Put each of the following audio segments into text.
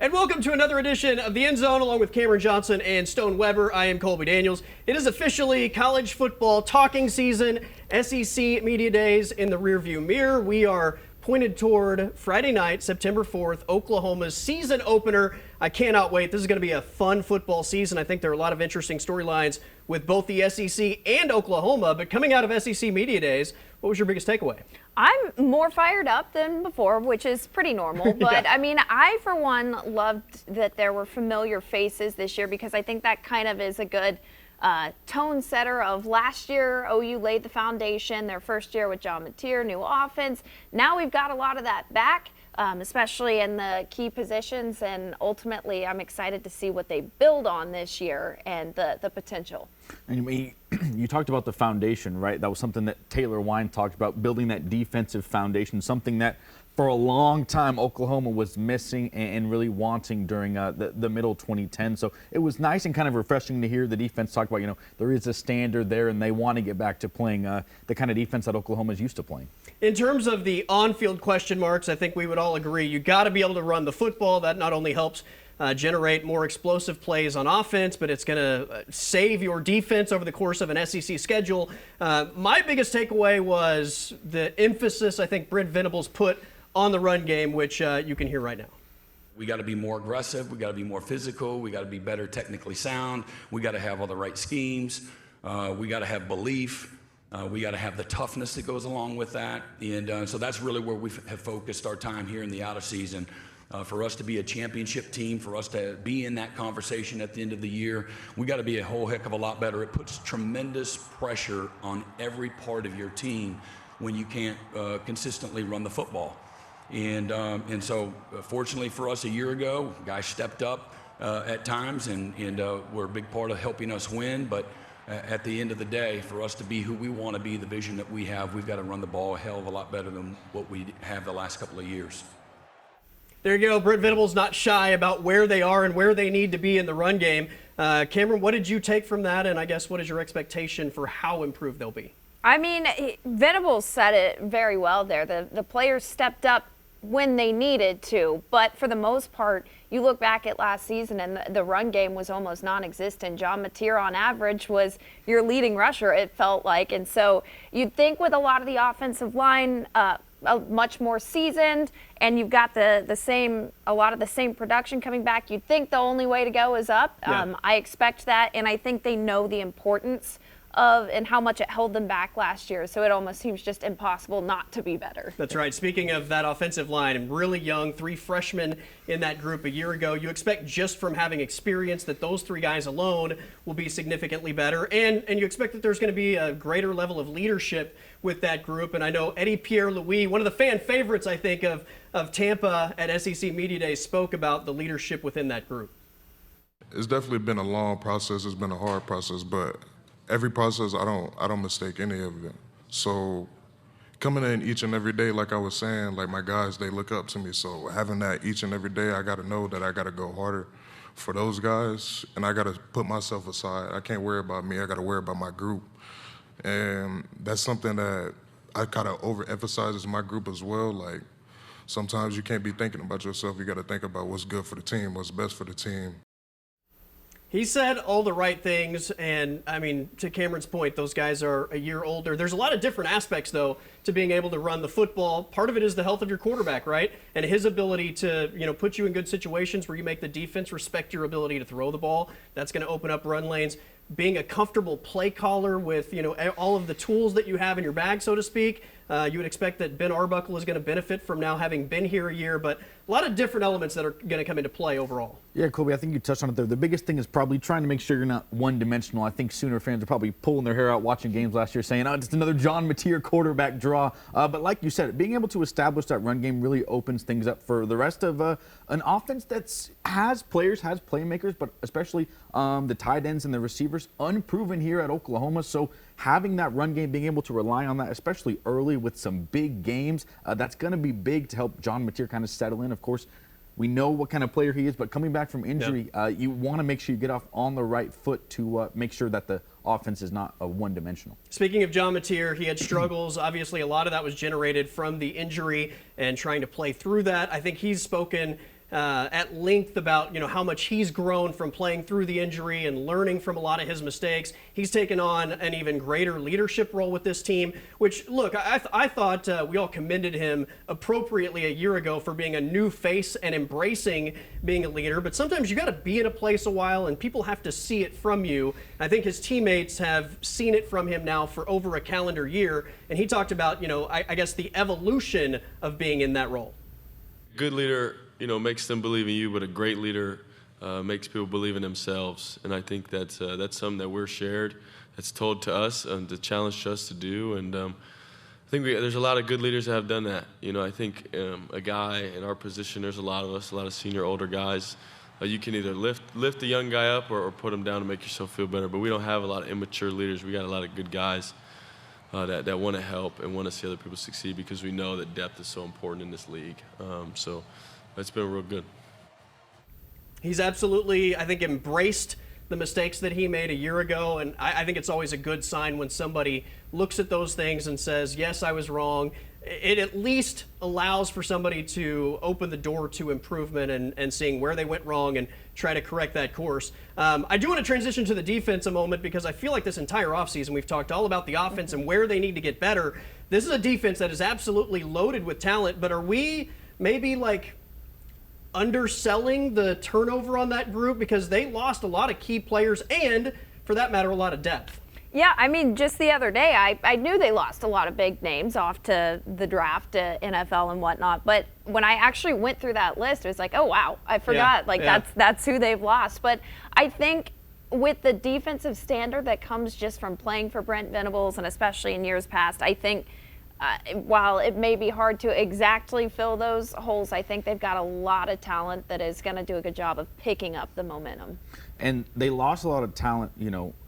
And welcome to another edition of The End Zone, along with Cameron Johnson and Stone Weber. I am Colby Daniels. It is officially college football talking season. SEC Media Days in the rearview mirror. We are pointed toward Friday night, September 4th, Oklahoma's season opener. I cannot wait. This is going to be a fun football season. I think there are a lot of interesting storylines with both the SEC and Oklahoma. But coming out of SEC Media Days, what was your biggest takeaway? I'm more fired up than before, which is pretty normal. But, Yeah. I mean, I, for one, loved that there were familiar faces this year because I think that kind of is a good tone setter of last year. OU laid the foundation, their first year with John Mateer, new offense. Now we've got a lot of that back, especially in the key positions. And ultimately, I'm excited to see what they build on this year and the potential. And you talked about the foundation, right? That was something that Taylor Wine talked about, building that defensive foundation, something that for a long time Oklahoma was missing and really wanting during the middle 2010s. So it was nice and kind of refreshing to hear the defense talk about, there is a standard there and they want to get back to playing the kind of defense that Oklahoma is used to playing. In terms of the on-field question marks, I think we would all agree you got to be able to run the football. That not only helps generate more explosive plays on offense, but it's going to save your defense over the course of an SEC schedule. My biggest takeaway was the emphasis I think Brent Venables put on the run game, which you can hear right now. We got to be more aggressive. We got to be more physical. We got to be better technically sound. We got to have all the right schemes. We got to have belief. We got to have the toughness that goes along with that. And so that's really where we have focused our time here in the out of season. For us to be a championship team, for us to be in that conversation at the end of the year, we got to be a whole heck of a lot better. It puts tremendous pressure on every part of your team when you can't consistently run the football. And so fortunately for us a year ago, guys stepped up at times and were a big part of helping us win. But at the end of the day, for us to be who we want to be, the vision that we have, we've got to run the ball a hell of a lot better than what we have the last couple of years. There you go. Brent Venables not shy about where they are and where they need to be in the run game. Cameron, what did you take from that? And I guess what is your expectation for how improved they'll be? I mean, Venables said it very well there. The players stepped up when they needed to, but for the most part, you look back at last season and the run game was almost non-existent. John Mateer on average was your leading rusher, it felt like. And so you'd think with a lot of the offensive line much more seasoned and you've got a lot of the same production coming back, you'd think the only way to go is up. Yeah. I expect that, and I think they know the importance of and how much it held them back last year. So it almost seems just impossible not to be better. That's right. Speaking of that offensive line, and really young, 3 freshmen in that group a year ago, you expect just from having experience that those 3 guys alone will be significantly better. And you expect that there's going to be a greater level of leadership with that group. And I know Eddie Pierre-Louis, one of the fan favorites, I think, of Tampa at SEC Media Day, spoke about the leadership within that group. It's definitely been a long process. It's been a hard process, but every process, I don't mistake any of it. So coming in each and every day, like I was saying, like my guys, they look up to me. So having that each and every day, I got to know that I got to go harder for those guys, and I got to put myself aside. I can't worry about me. I got to worry about my group. And that's something that I kind of overemphasize as my group as well. Like sometimes you can't be thinking about yourself. You got to think about what's good for the team, what's best for the team. He said all the right things, and I mean, to Cameron's point, those guys are a year older. There's a lot of different aspects, though, to being able to run the football. Part of it is the health of your quarterback, right? And his ability to, put you in good situations where you make the defense respect your ability to throw the ball. That's going to open up run lanes. Being a comfortable play caller with, all of the tools that you have in your bag, so to speak. You would expect that Ben Arbuckle is going to benefit from now having been here a year, but a lot of different elements that are going to come into play overall. Yeah, Colby, I think you touched on it there. The biggest thing is probably trying to make sure you're not one-dimensional. I think Sooner fans are probably pulling their hair out watching games last year saying, it's another John Mateer quarterback draw. But like you said, being able to establish that run game really opens things up for the rest of an offense that has players, has playmakers, but especially the tight ends and the receivers, unproven here at Oklahoma. So having that run game, being able to rely on that, especially early with some big games, that's going to be big to help John Mateer kind of settle in. Of course, we know what kind of player he is, but coming back from injury, you want to make sure you get off on the right foot to make sure that the offense is not one-dimensional. Speaking of John Mateer, he had struggles. Obviously, a lot of that was generated from the injury and trying to play through that. I think he's spoken at length about how much he's grown from playing through the injury and learning from a lot of his mistakes. He's taken on an even greater leadership role with this team, which, look, I thought we all commended him appropriately a year ago for being a new face and embracing being a leader. But sometimes you got to be in a place a while and people have to see it from you. I think his teammates have seen it from him now for over a calendar year. And he talked about, I guess the evolution of being in that role. Good leader, makes them believe in you, but a great leader makes people believe in themselves. And I think that's something that we're shared, that's told to us and to challenge us to do. And I think there's a lot of good leaders that have done that. I think a guy in our position, there's a lot of us, a lot of senior, older guys. You can either lift the young guy up or put him down to make yourself feel better. But we don't have a lot of immature leaders. We got a lot of good guys that want to help and want to see other people succeed, because we know that depth is so important in this league. So it's been real good. He's absolutely, I think, embraced the mistakes that he made a year ago, and I think it's always a good sign when somebody looks at those things and says, yes, I was wrong. It at least allows for somebody to open the door to improvement and seeing where they went wrong and try to correct that course. I do want to transition to the defense a moment, because I feel like this entire offseason we've talked all about the offense and where they need to get better. This is a defense that is absolutely loaded with talent, but are we maybe underselling the turnover on that group, because they lost a lot of key players and, for that matter, a lot of depth? Yeah, I mean, just the other day, I knew they lost a lot of big names off to the draft, to NFL and whatnot. But when I actually went through that list, it was like, oh, wow, I forgot. That's who they've lost. But I think with the defensive standard that comes just from playing for Brent Venables, and especially in years past, I think while it may be hard to exactly fill those holes, I think they've got a lot of talent that is going to do a good job of picking up the momentum. And they lost a lot of talent,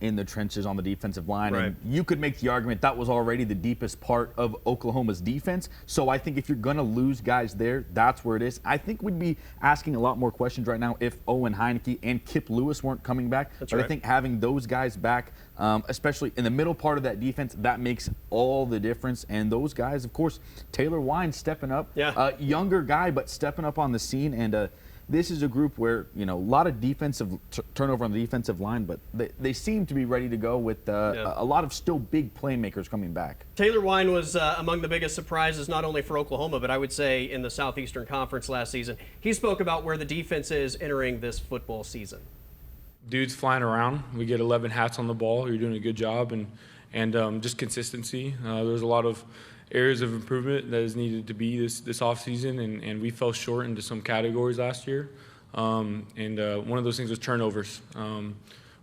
in the trenches on the defensive line. Right. And you could make the argument that was already the deepest part of Oklahoma's defense. So I think if you're going to lose guys there, that's where it is. I think we'd be asking a lot more questions right now if Owen Heineke and Kip Lewis weren't coming back. That's but right. I think having those guys back, especially in the middle part of that defense, that makes all the difference. And those guys, of course, Taylor Wine stepping up, younger guy, but stepping up on the scene. And this is a group where, a lot of defensive turnover on the defensive line, but they seem to be ready to go with a lot of still big playmakers coming back. Taylor Wine was among the biggest surprises, not only for Oklahoma, but I would say in the Southeastern Conference last season. He spoke about where the defense is entering this football season. Dudes flying around. We get 11 hats on the ball. You're doing a good job, and just consistency. There's a lot of areas of improvement that is needed to be this offseason, and we fell short into some categories last year. One of those things was turnovers.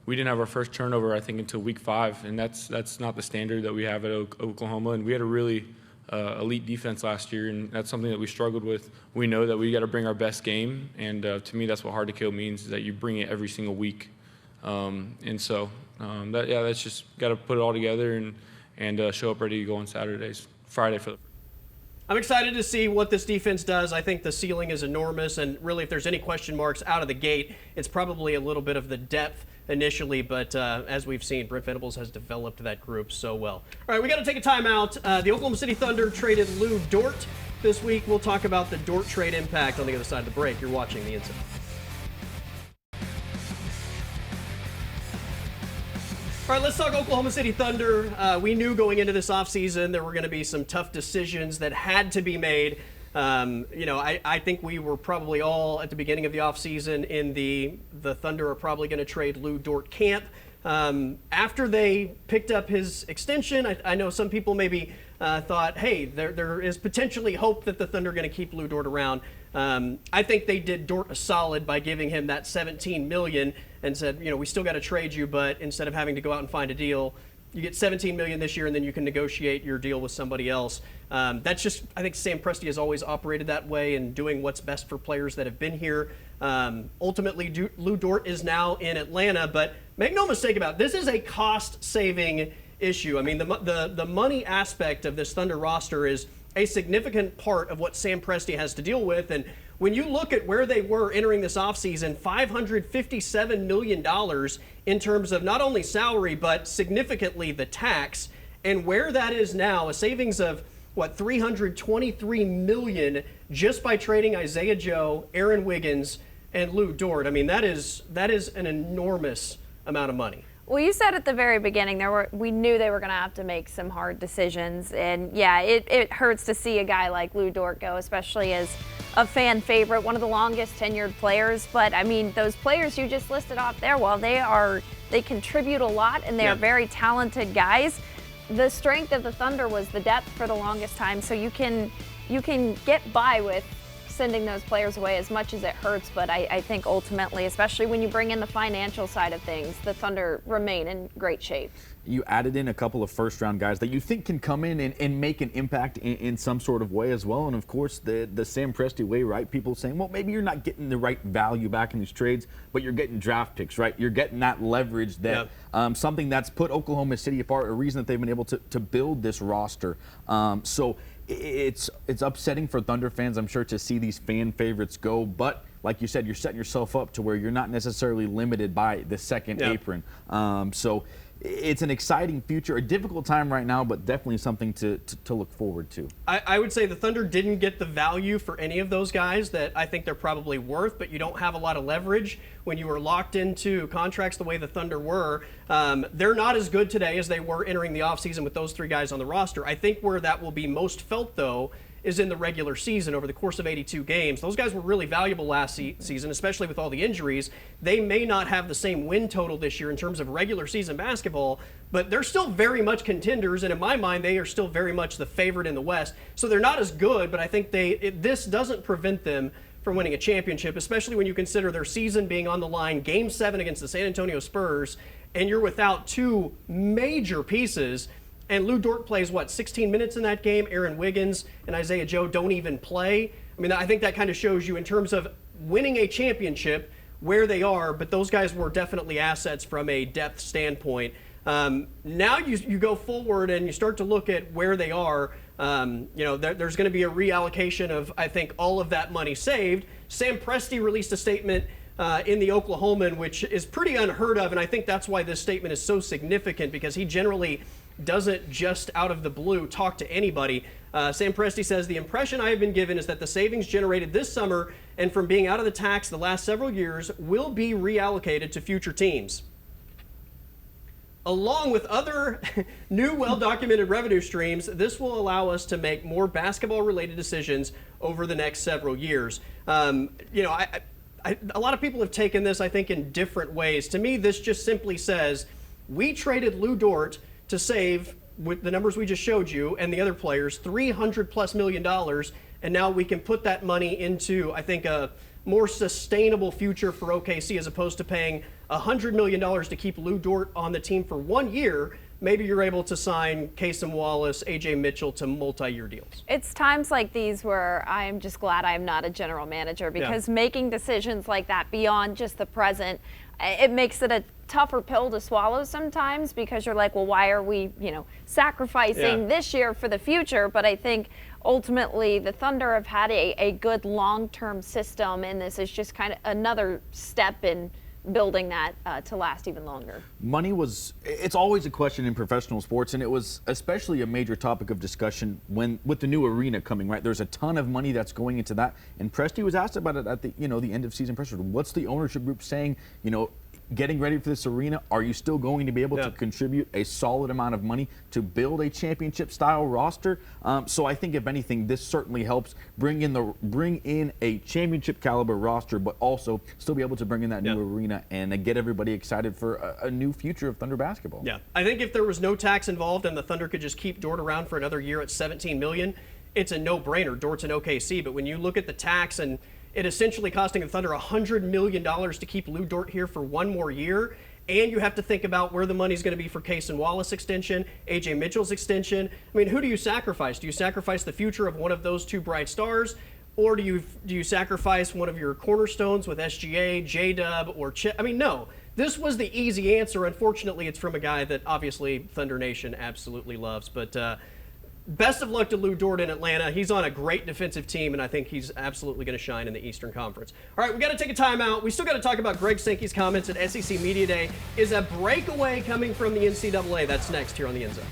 We didn't have our first turnover, I think, until week 5, and that's not the standard that we have at Oklahoma. And we had a really elite defense last year, and that's something that we struggled with. We know that we got to bring our best game, and to me, that's what hard to kill means, is that you bring it every single week. That's just got to put it all together and show up ready to go on Friday for the. I'm excited to see what this defense does. I think the ceiling is enormous, and really, if there's any question marks out of the gate, it's probably a little bit of the depth initially, but as we've seen, Brent Venables has developed that group so well. All right, we got to take a timeout. The Oklahoma City Thunder traded Lou Dort this week. We'll talk about the Dort trade impact on the other side of the break. You're watching The Inside. All right, let's talk Oklahoma City Thunder. We knew going into this offseason there were going to be some tough decisions that had to be made. I think we were probably all at the beginning of the offseason in the Thunder are probably going to trade Lou Dort camp. After they picked up his extension, I know some people maybe thought, hey, there is potentially hope that the Thunder are going to keep Lou Dort around. I think they did Dort a solid by giving him that $17 million and said, we still got to trade you, but instead of having to go out and find a deal, you get $17 million this year, and then you can negotiate your deal with somebody else. That's just, I think Sam Presti has always operated that way and doing what's best for players that have been here. Ultimately, Lou Dort is now in Atlanta, but make no mistake about it, this is a cost-saving issue. I mean, the money aspect of this Thunder roster is a significant part of what Sam Presti has to deal with. And when you look at where they were entering this offseason, $557 million in terms of not only salary, but significantly the tax, and where that is now, a savings of $323 million just by trading Isaiah Joe, Aaron Wiggins, and Lou Dort. I mean, that is an enormous amount of money. Well, you said at the very beginning we knew they were going to have to make some hard decisions, and yeah, it hurts to see a guy like Lou Dort go, especially as a fan favorite, one of the longest tenured players. But I mean, those players you just listed off there, while they contribute a lot and they are very talented guys, the strength of the Thunder was the depth for the longest time. So you can get by with sending those players away as much as it hurts, but I think ultimately, especially when you bring in the financial side of things, the Thunder remain in great shape. You added in a couple of first-round guys that you think can come in and make an impact in some sort of way as well. And, of course, the Sam Presti way, right? People saying, well, maybe you're not getting the right value back in these trades, but you're getting draft picks, right? You're getting that leverage that something that's put Oklahoma City apart, a reason that they've been able to build this roster. So it's upsetting for Thunder fans, I'm sure, to see these fan favorites go. But like you said, you're setting yourself up to where you're not necessarily limited by the second apron. So it's an exciting future, a difficult time right now, but definitely something to look forward to. I would say the Thunder didn't get the value for any of those guys that I think they're probably worth, but you don't have a lot of leverage when you are locked into contracts the way the Thunder were. They're not as good today as they were entering the offseason with those three guys on the roster. I think where that will be most felt, though, is in the regular season over the course of 82 games. Those guys were really valuable last season, especially with all the injuries. They may not have the same win total this year in terms of regular season basketball, but they're still very much contenders, and in my mind, they are still very much the favorite in the West. So they're not as good, but I think this doesn't prevent them from winning a championship, especially when you consider their season being on the line, Game 7 against the San Antonio Spurs, and you're without two major pieces. And Lou Dort plays, 16 minutes in that game? Aaron Wiggins and Isaiah Joe don't even play. I mean, I think that kind of shows you in terms of winning a championship where they are, but those guys were definitely assets from a depth standpoint. Now you go forward and you start to look at where they are. There's going to be a reallocation of, I think, all of that money saved. Sam Presti released a statement in the Oklahoman, which is pretty unheard of, and I think that's why this statement is so significant, because he generally doesn't just out of the blue talk to anybody. Sam Presti says, the impression I have been given is that the savings generated this summer and from being out of the tax the last several years will be reallocated to future teams. Along with other new well-documented revenue streams, this will allow us to make more basketball-related decisions over the next several years. A lot of people have taken this, I think, in different ways. To me, this just simply says, we traded Lou Dort to save, with the numbers we just showed you and the other players, $300+ million, and now we can put that money into, I think, a more sustainable future for OKC, as opposed to paying $100 million to keep Lou Dort on the team for 1 year. Maybe you're able to sign Cason Wallace, AJ Mitchell to multi-year deals. It's times like these where I'm just glad I'm not a general manager, because making decisions like that beyond just the present, it makes it a tougher pill to swallow sometimes, because you're like, well, why are we, sacrificing this year for the future? But I think ultimately the Thunder have had a good long-term system, and this is just kind of another step in building that to last even longer. Money it's always a question in professional sports, and it was especially a major topic of discussion with the new arena coming, right? There's a ton of money that's going into that, and Presti was asked about it at the end of season press. What's the ownership group saying, getting ready for this arena? Are you still going to be able to contribute a solid amount of money to build a championship style roster? So I think if anything, this certainly helps bring in a championship caliber roster, but also still be able to bring in that new arena and get everybody excited for a new future of Thunder basketball. Yeah, I think if there was no tax involved and the Thunder could just keep Dort around for another year at $17 million, it's a no-brainer. Dort's an OKC, but when you look at the tax and it essentially costing the Thunder $100 million to keep Lou Dort here for 1 more year, and you have to think about where the money's going to be for Cason Wallace extension, AJ Mitchell's extension. I mean, who do you sacrifice? Do you sacrifice the future of one of those two bright stars, or do you sacrifice one of your cornerstones with SGA, J-Dub, or Chip? I mean, no. This was the easy answer. Unfortunately, it's from a guy that obviously Thunder Nation absolutely loves. But best of luck to Lou Dort in Atlanta. He's on a great defensive team, and I think he's absolutely going to shine in the Eastern Conference. All right, we got to take a timeout. We still got to talk about Greg Sankey's comments at SEC Media Day. Is a breakaway coming from the NCAA? That's next here on The End Zone.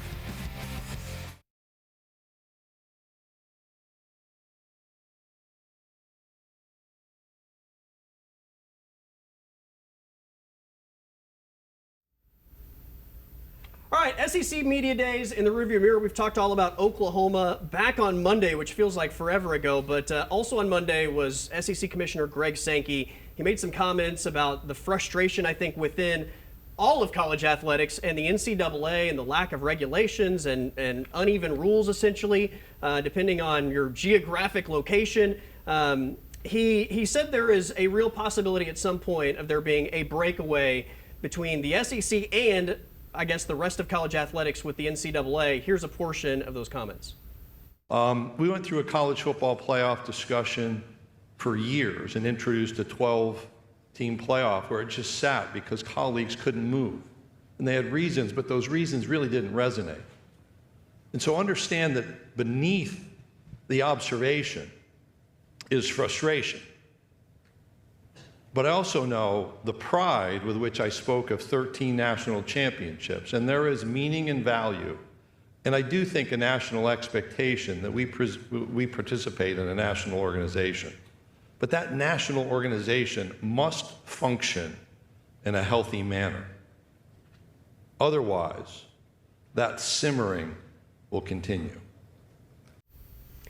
All right, SEC Media Days in the rearview mirror. We've talked all about Oklahoma back on Monday, which feels like forever ago, but also on Monday was SEC Commissioner Greg Sankey. He made some comments about the frustration, I think, within all of college athletics and the NCAA and the lack of regulations and uneven rules, essentially, depending on your geographic location. He said there is a real possibility at some point of there being a breakaway between the SEC and, I guess, the rest of college athletics with the NCAA. Here's a portion of those comments. We went through a college football playoff discussion for years and introduced a 12-team playoff where it just sat because colleagues couldn't move. And they had reasons, but those reasons really didn't resonate. And so understand that beneath the observation is frustration. But I also know the pride with which I spoke of 13 national championships, and there is meaning and value, and I do think a national expectation that we participate in a national organization. But that national organization must function in a healthy manner. Otherwise, that simmering will continue.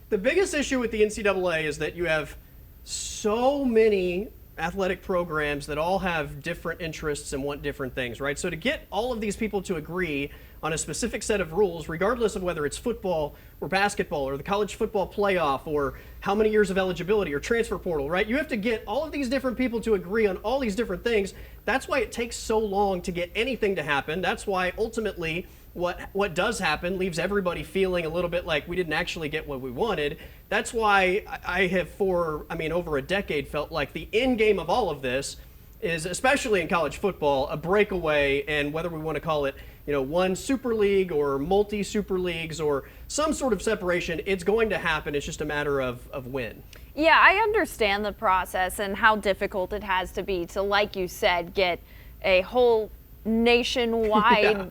The biggest issue with the NCAA is that you have so many athletic programs that all have different interests and want different things, right? So to get all of these people to agree on a specific set of rules, regardless of whether it's football or basketball or the college football playoff or how many years of eligibility or transfer portal, right? You have to get all of these different people to agree on all these different things. That's why it takes so long to get anything to happen. That's why ultimately what does happen leaves everybody feeling a little bit like we didn't actually get what we wanted. That's why I have over a decade felt like the end game of all of this is, especially in college football, a breakaway, and whether we want to call it, one super league or multi-super leagues or some sort of separation, it's going to happen. It's just a matter of when. Yeah, I understand the process and how difficult it has to be to, like you said, get a whole nationwide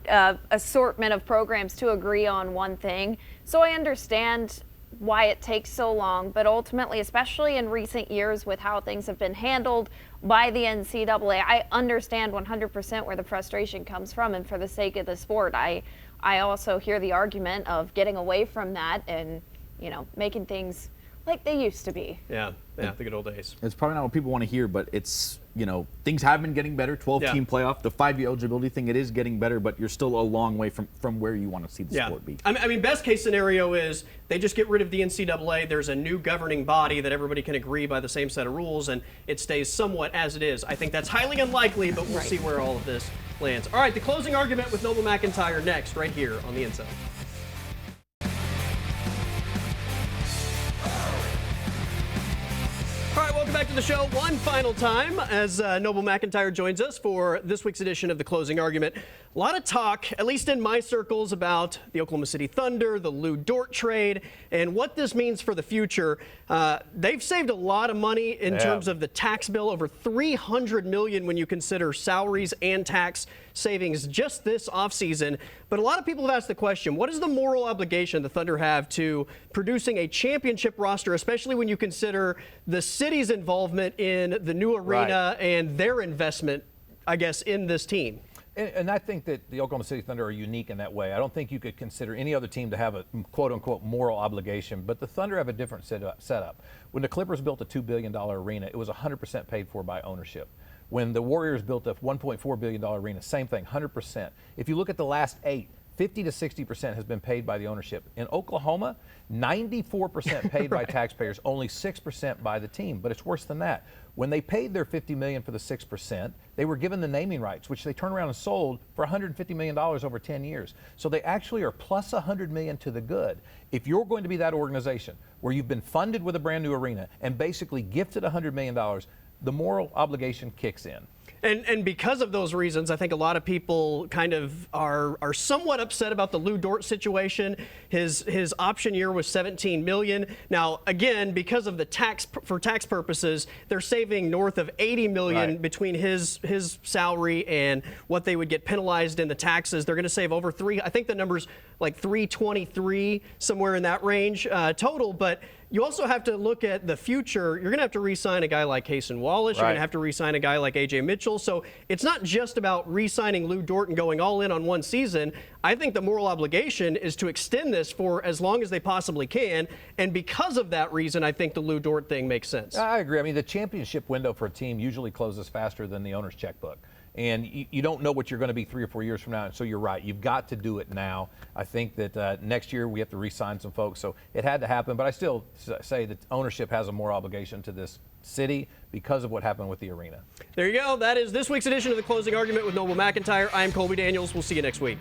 assortment of programs to agree on one thing. So I understand why it takes so long, but ultimately, especially in recent years with how things have been handled by the NCAA, I understand 100% where the frustration comes from, and for the sake of the sport, I also hear the argument of getting away from that and, making things like they used to be. Yeah, the good old days. It's probably not what people want to hear, but it's, things have been getting better. 12-team playoff, the 5-year eligibility thing, it is getting better, but you're still a long way from where you want to see the sport be. I mean, best case scenario is they just get rid of the NCAA. There's a new governing body that everybody can agree by the same set of rules, and it stays somewhat as it is. I think that's highly unlikely, but we'll see where all of this lands. All right, the closing argument with Noble McIntyre next, right here on The Inside. All right, welcome back to the show one final time as Noble McIntyre joins us for this week's edition of The Closing Argument. A lot of talk, at least in my circles, about the Oklahoma City Thunder, the Lou Dort trade, and what this means for the future. They've saved a lot of money in terms of the tax bill, over $300 million when you consider salaries and tax savings just this offseason. But a lot of people have asked the question, what is the moral obligation the Thunder have to producing a championship roster, especially when you consider the city's involvement in the new arena and their investment, I guess, in this team? And I think that the Oklahoma City Thunder are unique in that way. I don't think you could consider any other team to have a quote-unquote moral obligation, but the Thunder have a different setup. When the Clippers built a $2 billion arena, it was 100% paid for by ownership. When the Warriors built a $1.4 billion arena, same thing, 100%. If you look at the last 8, 50 to 60% has been paid by the ownership. In Oklahoma, 94% paid by taxpayers, only 6% by the team. But it's worse than that. When they paid their $50 million for the 6%, they were given the naming rights, which they turned around and sold for $150 million over 10 years. So they actually are plus $100 million to the good. If you're going to be that organization where you've been funded with a brand new arena and basically gifted $100 million, the moral obligation kicks in. And because of those reasons, I think a lot of people kind of are somewhat upset about the Lou Dort situation. His option year was $17 million. Now, again, because of the tax purposes, they're saving north of $80 million between his salary and what they would get penalized in the taxes. They're going to save over I think the number's like 323, somewhere in that range total. But you also have to look at the future. You're going to have to re-sign a guy like Cason Wallace. You're going to have to re-sign a guy like A.J. Mitchell. So it's not just about re-signing Lou Dort and going all in on one season. I think the moral obligation is to extend this for as long as they possibly can. And because of that reason, I think the Lou Dort thing makes sense. I agree. I mean, the championship window for a team usually closes faster than the owner's checkbook. And you don't know what you're going to be 3 or 4 years from now. So you're right. You've got to do it now. I think that next year we have to re-sign some folks. So it had to happen. But I still say that ownership has a moral obligation to this city because of what happened with the arena. There you go. That is this week's edition of The Closing Argument with Noble McIntyre. I'm Colby Daniels. We'll see you next week.